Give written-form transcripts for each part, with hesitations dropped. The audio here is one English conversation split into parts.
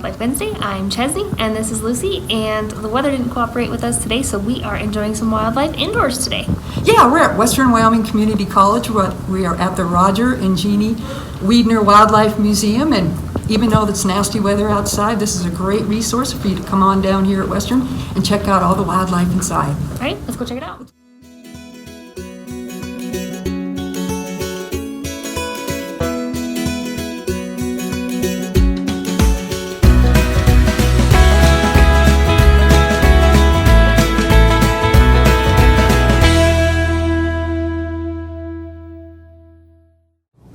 Wildlife Wednesday. I'm Chesney and this is Lucy, and the weather didn't cooperate with us today, so we are enjoying some wildlife indoors today. Yeah, we're at Western Wyoming Community College. We are at the Roger and Jeanne Weidner Wildlife Museum, and even though it's nasty weather outside, this is a great resource for you to come on down here at Western and check out all the wildlife inside. All right, let's go check it out.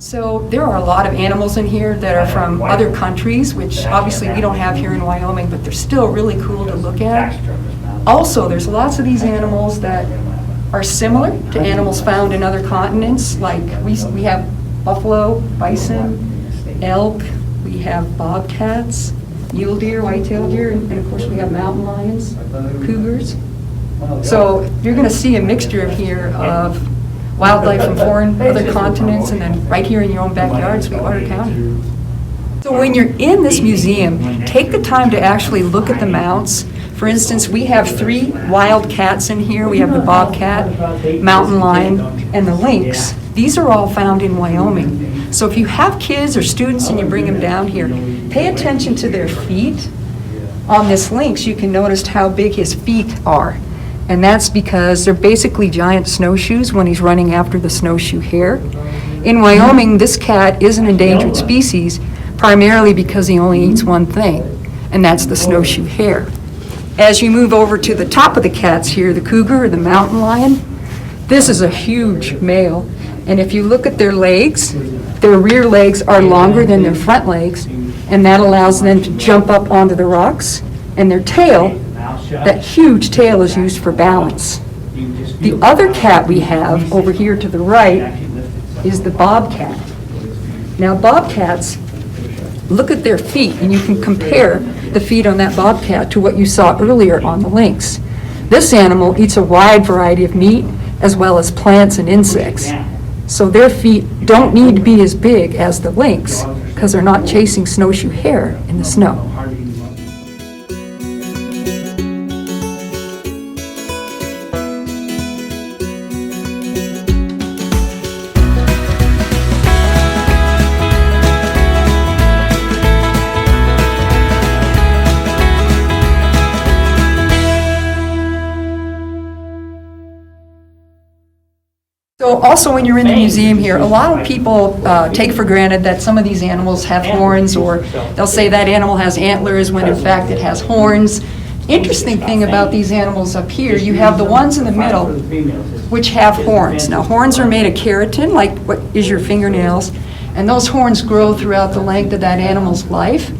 So there are a lot of animals in here that are from other countries, which obviously we don't have here in Wyoming, but they're still really cool to look at. Also, there's lots of these animals that are similar to animals found in other continents, like we have buffalo, bison, elk, we have bobcats, mule deer, white-tailed deer, and of course we have mountain lions, cougars. So you're going to see a mixture here of wildlife from other continents, and then right here in your own backyard, Sweetwater County. So when you're in this museum, take the time to actually look at the mounts. For instance, we have 3 wild cats in here. We have the bobcat, mountain lion, and the lynx. These are all found in Wyoming. So if you have kids or students and you bring them down here, pay attention to their feet. On this lynx, you can notice how big his feet are. And that's because they're basically giant snowshoes when he's running after the snowshoe hare. In Wyoming, this cat is an endangered species, primarily because he only eats one thing, and that's the snowshoe hare. As you move over to the top of the cats here, the cougar or the mountain lion, this is a huge male. And if you look at their legs, their rear legs are longer than their front legs, and that allows them to jump up onto the rocks. And their tail, that huge tail, is used for balance. The other cat we have over here to the right is the bobcat. Now bobcats, look at their feet, and you can compare the feet on that bobcat to what you saw earlier on the lynx. This animal eats a wide variety of meat as well as plants and insects. So their feet don't need to be as big as the lynx because they're not chasing snowshoe hare in the snow. So also when you're in the museum here, a lot of people take for granted that some of these animals have horns, or they'll say that animal has antlers when in fact it has horns. Interesting thing about these animals up here, you have the ones in the middle which have horns. Now horns are made of keratin, like what is your fingernails, and those horns grow throughout the length of that animal's life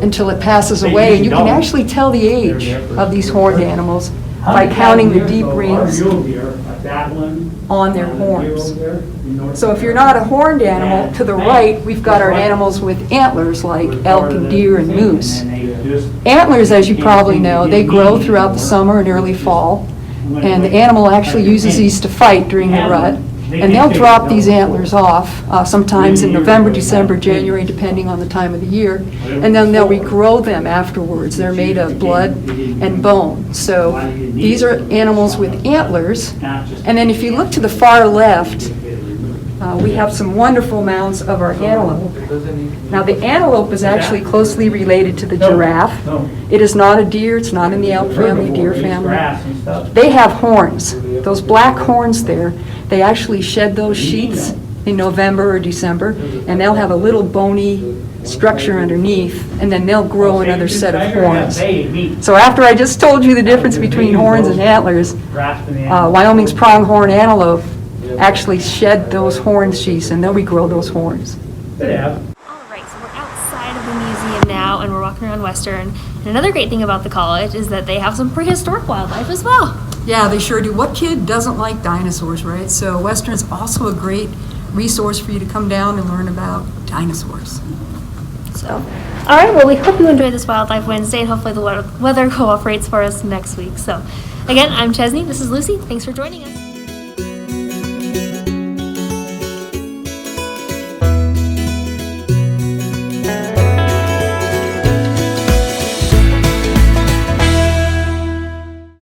until it passes away. And you can actually tell the age of these horned animals by counting the deep rings on their horns. So if you're not a horned animal, to the right we've got our animals with antlers like elk and deer and moose. Antlers, as you probably know, they grow throughout the summer and early fall, and the animal actually uses these to fight during the rut. And they'll drop these antlers off sometimes in November, December, January, depending on the time of the year, and then they'll regrow them afterwards. They're made of blood and bone. So these are animals with antlers. And then if you look to the far left, we have some wonderful mounts of our antelope. Now the antelope is actually closely related to the giraffe. It is not a deer, it's not in the elk family, deer family. They have horns. Those black horns there, they actually shed those sheaths in November or December, and they'll have a little bony structure underneath, and then they'll grow another set of horns. So after I just told you the difference between horns and antlers, Wyoming's pronghorn antelope actually shed those horn sheaths, and they'll regrow those horns. All right, so we're outside of the museum now, and we're walking around Western. And another great thing about the college is that they have some prehistoric wildlife as well. Yeah, they sure do. What kid doesn't like dinosaurs, right? So Western's also a great resource for you to come down and learn about dinosaurs. So, all right, well, we hope you enjoyed this Wildlife Wednesday, and hopefully the weather cooperates for us next week. So, again, I'm Chesney. This is Lucy. Thanks for joining us.